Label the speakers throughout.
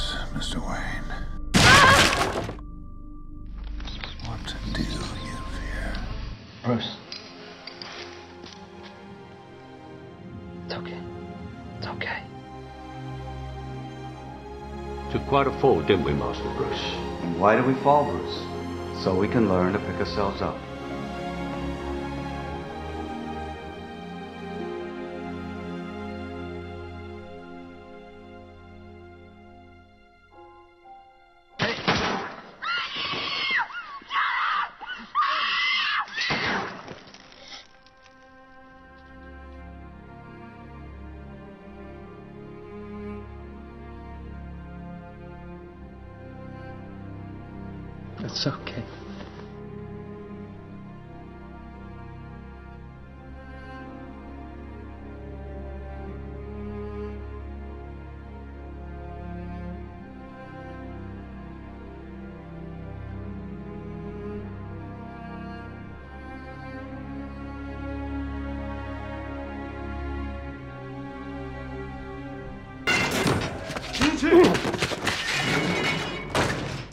Speaker 1: Yes, Mr. Wayne. What do you fear?
Speaker 2: Bruce. It's okay. It's okay.
Speaker 3: Took quite a fall, didn't we, Master Bruce?
Speaker 4: And why do we fall, Bruce? So we can learn to pick ourselves up.
Speaker 2: It's okay.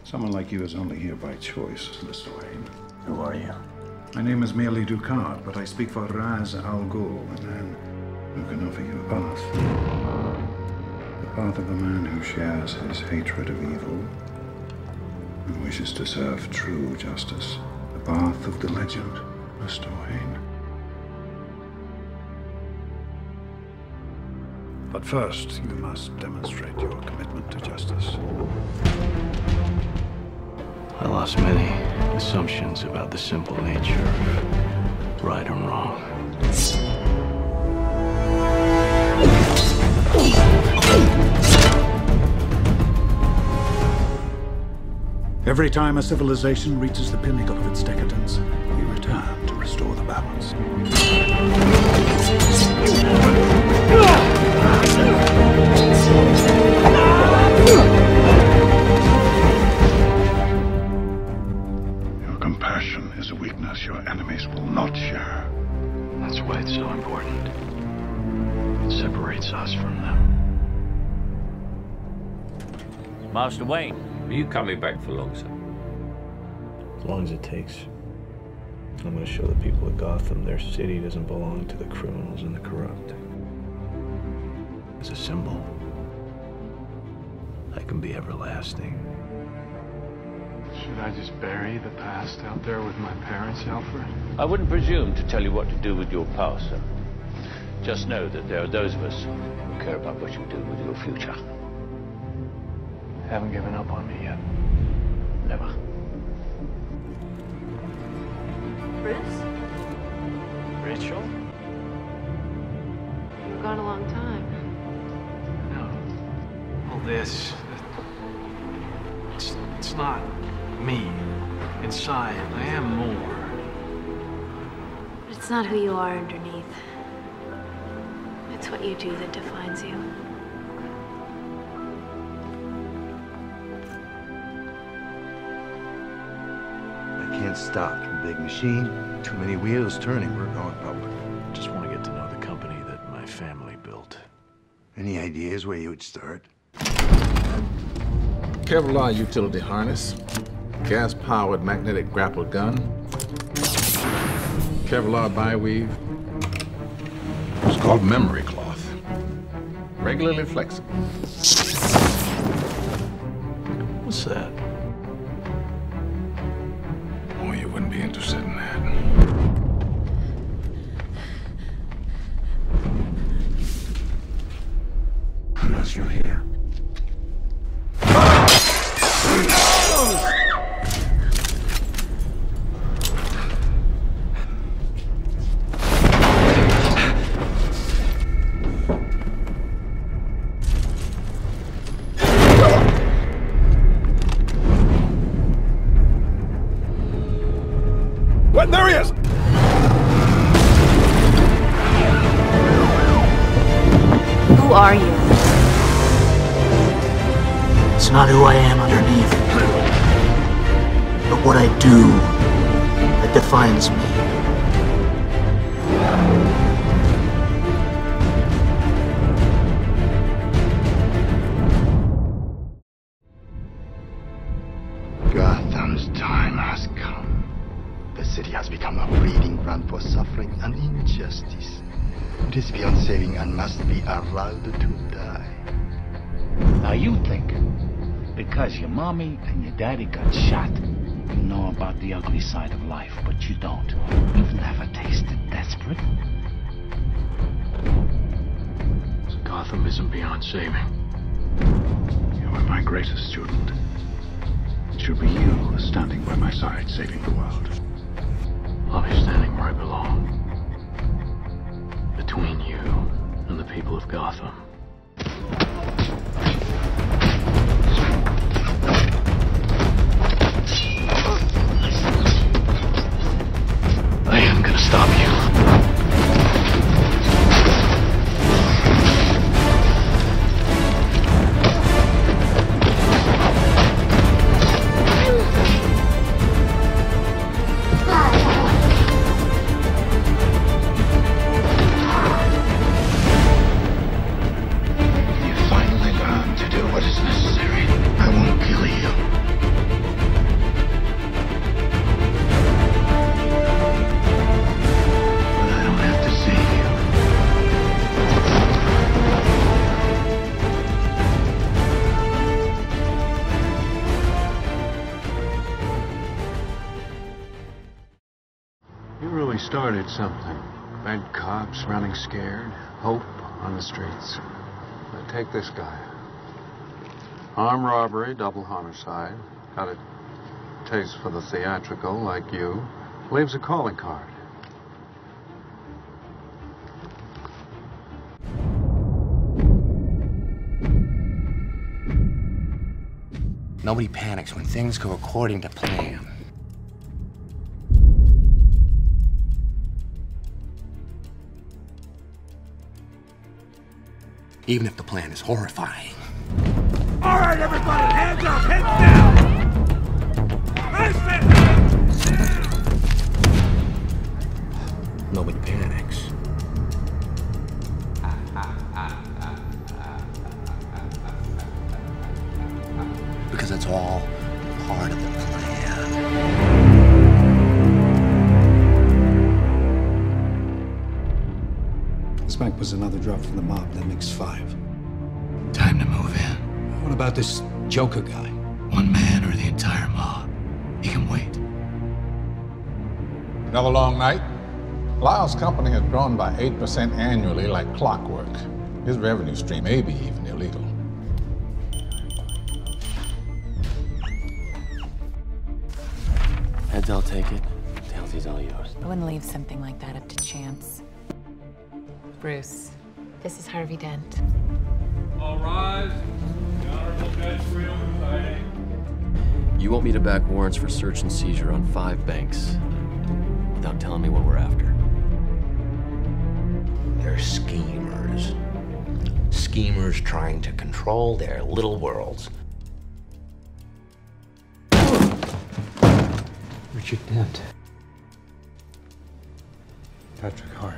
Speaker 1: Someone like you is only here by choice, Mr. Wayne.
Speaker 2: Who are you?
Speaker 1: My name is merely Ducard, but I speak for Raz Al Ghul, the man who can offer you a path. The path of a man who shares his hatred of evil and wishes to serve true justice. The path of the legend, Mr. Wayne. But first, you must demonstrate your commitment to justice.
Speaker 3: I lost many assumptions about the simple nature of right and wrong.
Speaker 1: Every time a civilization reaches the pinnacle of its decadence, we return to restore the balance. Your compassion is a weakness your enemies will not share.
Speaker 3: That's why it's so important. It separates us from them.
Speaker 5: Master Wayne, are you coming back for long, sir?
Speaker 6: As long as it takes. I'm going to show the people of Gotham their city doesn't belong to the criminals and the corrupt.
Speaker 3: As a symbol, I can be everlasting.
Speaker 6: Should I just bury the past out there with my parents, Alfred?
Speaker 5: I wouldn't presume to tell you what to do with your past, sir. Just know that there are those of us who care about what you do with your future.
Speaker 6: Haven't given up on me yet.
Speaker 5: Never.
Speaker 7: Bruce?
Speaker 6: Rachel?
Speaker 7: You've gone a long time.
Speaker 6: No. All this... It's not me. Inside, I am more.
Speaker 7: But it's not who you are underneath. It's what you do that defines you.
Speaker 8: I can't stop. Big machine, too many wheels turning. We're going public.
Speaker 6: Just want to get to know the company that my family built.
Speaker 8: Any ideas where you would start?
Speaker 9: Kevlar utility harness, gas-powered magnetic grapple gun, Kevlar biweave. It's called memory cloth. Regularly flexible.
Speaker 6: What's that?
Speaker 1: Oh, you wouldn't be interested in that. Unless you're here. What? There he is!
Speaker 7: Who are you?
Speaker 2: It's not who I am underneath, but what I do that defines me. Gotham's time has come. The city has become a breeding ground for suffering and injustice. It is beyond saving and must be allowed to die.
Speaker 5: Now you think, because your mommy and your daddy got shot, you know about the ugly side of life, but you don't. You've never tasted desperate.
Speaker 3: So Gotham isn't beyond saving.
Speaker 1: You are my greatest student. It should be you standing by my side, saving the world.
Speaker 3: I'll be standing where I belong. Between you and the people of Gotham. I am gonna stop you.
Speaker 10: Started something. Bad cops running scared. Hope on the streets. But take this guy. Armed robbery, double homicide. Got a taste for the theatrical like you. Leaves a calling card.
Speaker 11: Nobody panics when things go according to plan. Even if the plan is horrifying.
Speaker 12: All right, everybody, hands up, heads down! I said hands down!
Speaker 11: Nobody panics. Because it's all part of the plan.
Speaker 13: This might was another drop from the mob. That makes 5.
Speaker 11: Time to move in.
Speaker 13: What about this Joker guy?
Speaker 11: One man or the entire mob. He can wait.
Speaker 9: Another long night. Lyle's company has grown by 8% annually like clockwork. His revenue stream may be even illegal.
Speaker 3: Heads, I'll take it. Tails, he's all yours.
Speaker 14: I wouldn't leave something like that up to chance. Bruce, this is Harvey Dent.
Speaker 12: All rise. The Honorable Judge Freeman presiding.
Speaker 3: You want me to back warrants for search and seizure on 5 banks without telling me what we're after?
Speaker 11: They're schemers. Schemers trying to control their little worlds.
Speaker 13: Richard Dent. Patrick Harvey.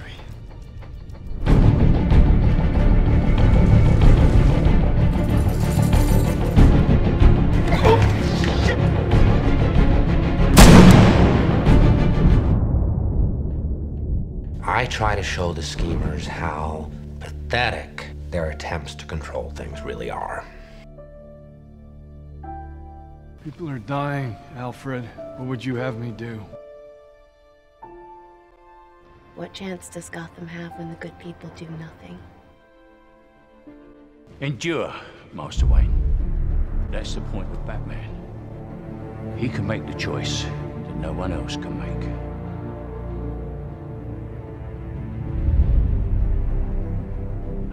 Speaker 11: I try to show the schemers how pathetic their attempts to control things really are.
Speaker 6: People are dying, Alfred. What would you have me do?
Speaker 7: What chance does Gotham have when the good people do nothing?
Speaker 5: Endure, Master Wayne. That's the point with Batman. He can make the choice that no one else can make.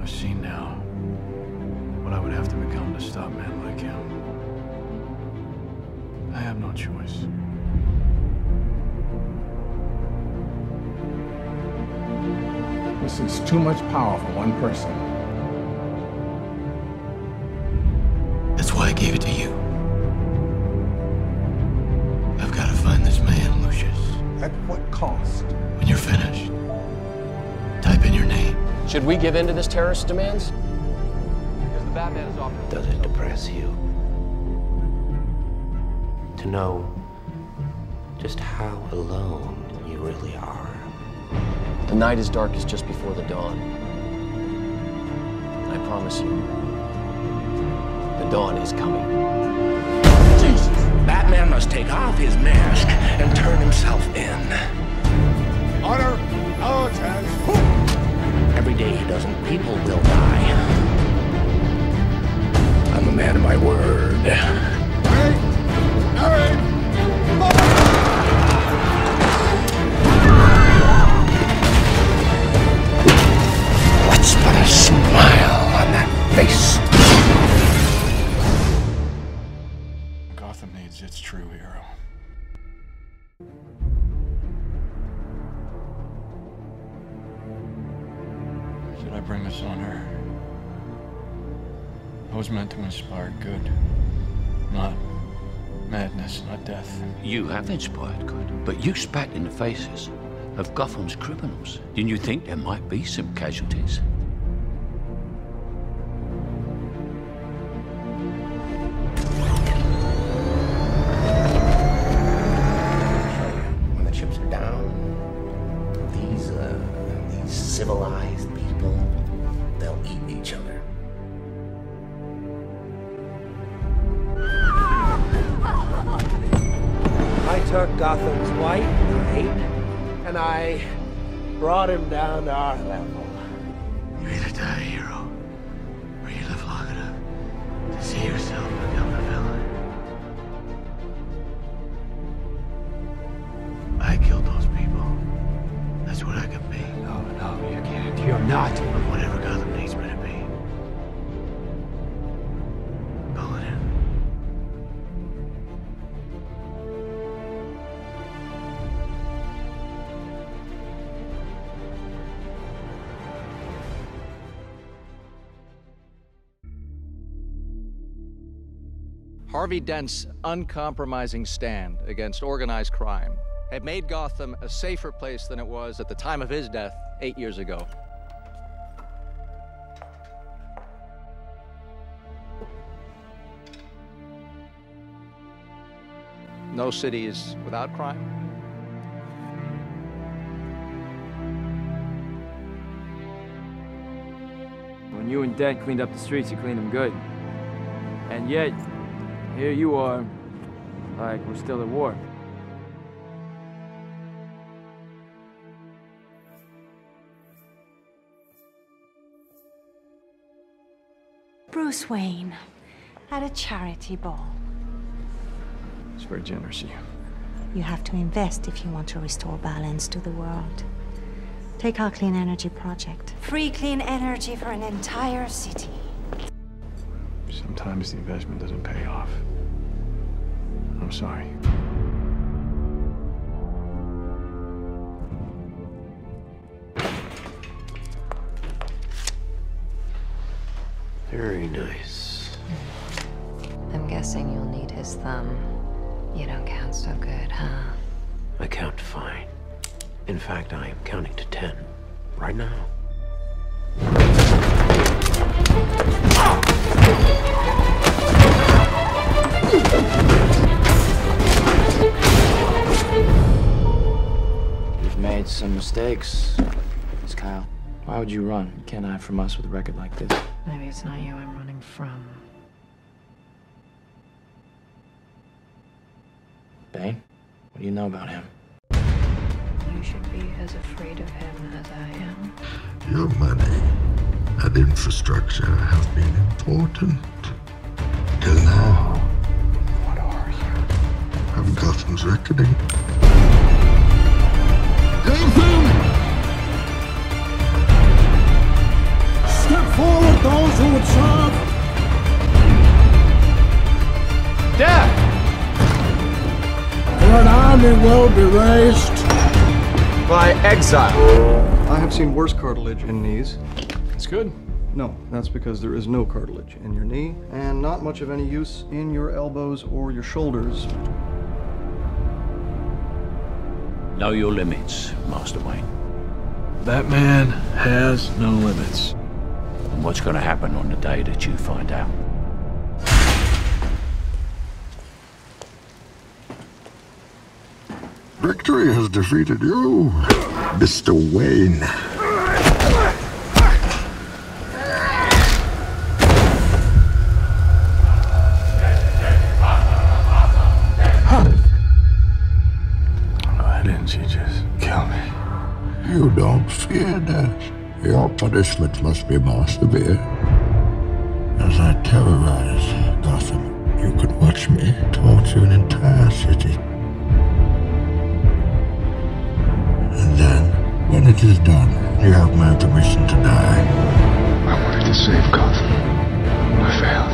Speaker 6: I've seen now what I would have to become to stop men like him. I have no choice.
Speaker 9: This is too much power for one person.
Speaker 11: That's why I gave it to you. I've got to find this man, Lucius.
Speaker 9: At what cost?
Speaker 11: When you're finished, type in your name.
Speaker 15: Should we give in to this terrorist demands? Because the Batman is off.
Speaker 11: Does it depress you To know just how alone you really are.
Speaker 3: The night is darkest just before the dawn. I promise you, the dawn is coming.
Speaker 11: Jesus! Batman must take off his mask and turn himself in.
Speaker 12: Honor our task.
Speaker 11: Every day he doesn't, people will die. I'm a man of my word. What's but a smile on that face?
Speaker 6: Gotham needs its true hero. Should I bring this on her? I was meant to inspire good, not madness, not death.
Speaker 5: You have inspired good, but you spat in the faces of Gotham's criminals. Didn't you think there might be some casualties?
Speaker 11: When the chips are down, these civilized people, they'll eat each other.
Speaker 16: I took Gotham's white knight, and I brought him down to our level.
Speaker 5: You either die a hero, or you live long enough to see yourself become a villain. I killed those people. That's what I can be.
Speaker 13: No, you can't. You're not.
Speaker 5: I'm whatever Gotham needs me to be. Call it in.
Speaker 17: Harvey Dent's uncompromising stand against organized crime had made Gotham a safer place than it was at the time of his death 8 years ago. No city is without crime.
Speaker 18: When you and Dent cleaned up the streets, you cleaned them good. And yet, here you are, like we're still at war.
Speaker 19: Bruce Wayne at a charity ball.
Speaker 6: It's very generous of you.
Speaker 19: You have to invest if you want to restore balance to the world. Take our clean energy project. Free clean energy for an entire city.
Speaker 6: Sometimes the investment doesn't pay off. I'm sorry.
Speaker 3: Very nice.
Speaker 14: I'm guessing you'll need his thumb. You don't count so good, huh?
Speaker 3: I count fine. In fact, I am counting to 10 right now.
Speaker 18: You've made some mistakes, Miss Kyle. Why would you run? You can't hide from us with a record like this.
Speaker 14: Maybe it's not you I'm running from.
Speaker 18: Bane? What do you know about him?
Speaker 14: You should be as afraid of him as I am.
Speaker 20: Your money and infrastructure have been important. Till now.
Speaker 6: What are you?
Speaker 20: I'm Gotham's reckoning.
Speaker 12: Step forward, those who would serve. Death! For an army will be raised
Speaker 21: by exile.
Speaker 22: I have seen worse cartilage in knees.
Speaker 6: It's good.
Speaker 22: No, that's because there is no cartilage in your knee, and not much of any use in your elbows or your shoulders.
Speaker 5: Know your limits, Master Wayne.
Speaker 6: Batman has no limits.
Speaker 5: And what's going to happen on the day that you find out?
Speaker 20: victory has defeated you, Mr. Wayne.
Speaker 10: Why didn't you just kill me?
Speaker 20: You don't fear death. Your punishment must be more severe. As I terrorize Gotham, you could watch me torture an entire city. And then, when it is done, you have my permission to die.
Speaker 10: I wanted to save Gotham. I failed.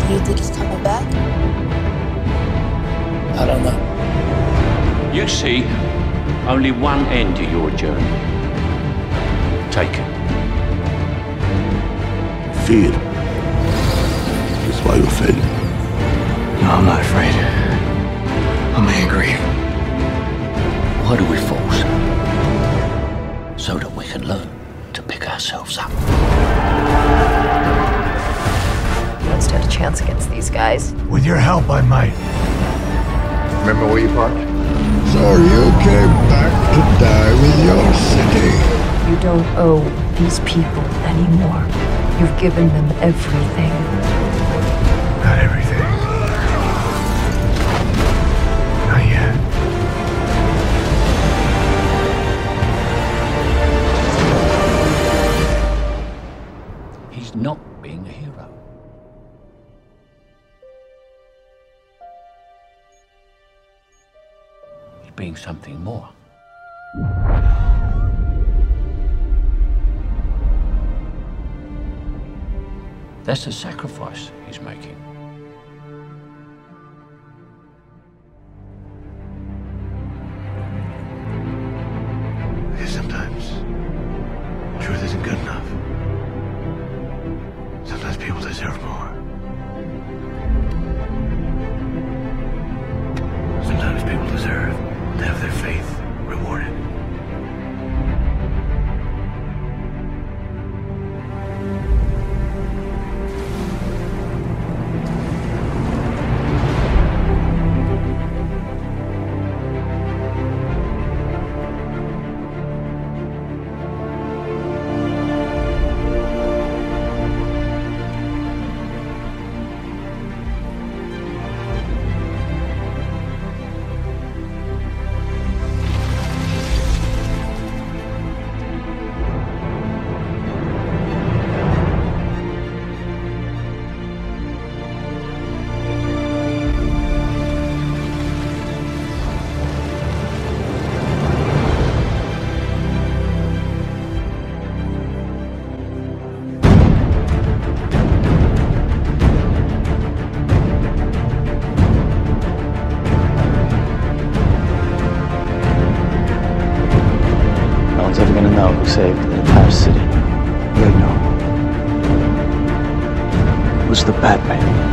Speaker 4: Do you think he's coming back?
Speaker 5: I don't know. You see only one end to your journey. Take it.
Speaker 20: Fear is why you fail.
Speaker 10: No, I'm not afraid. I'm angry.
Speaker 5: Why do we force? So that we can learn to pick ourselves up.
Speaker 4: You don't stand a chance against these guys.
Speaker 10: With your help, I might. Remember where you parked?
Speaker 20: So you came back to die with your city.
Speaker 4: You don't owe these people anymore. You've given them everything.
Speaker 10: Not everything. Not yet.
Speaker 5: He's not being a hero. He's being something more. That's the sacrifice he's making.
Speaker 10: Because sometimes truth isn't good enough. Sometimes people deserve more. Sometimes people deserve to have their faith rewarded.
Speaker 8: Who saved the entire city?
Speaker 10: They know.
Speaker 8: Who's the Batman?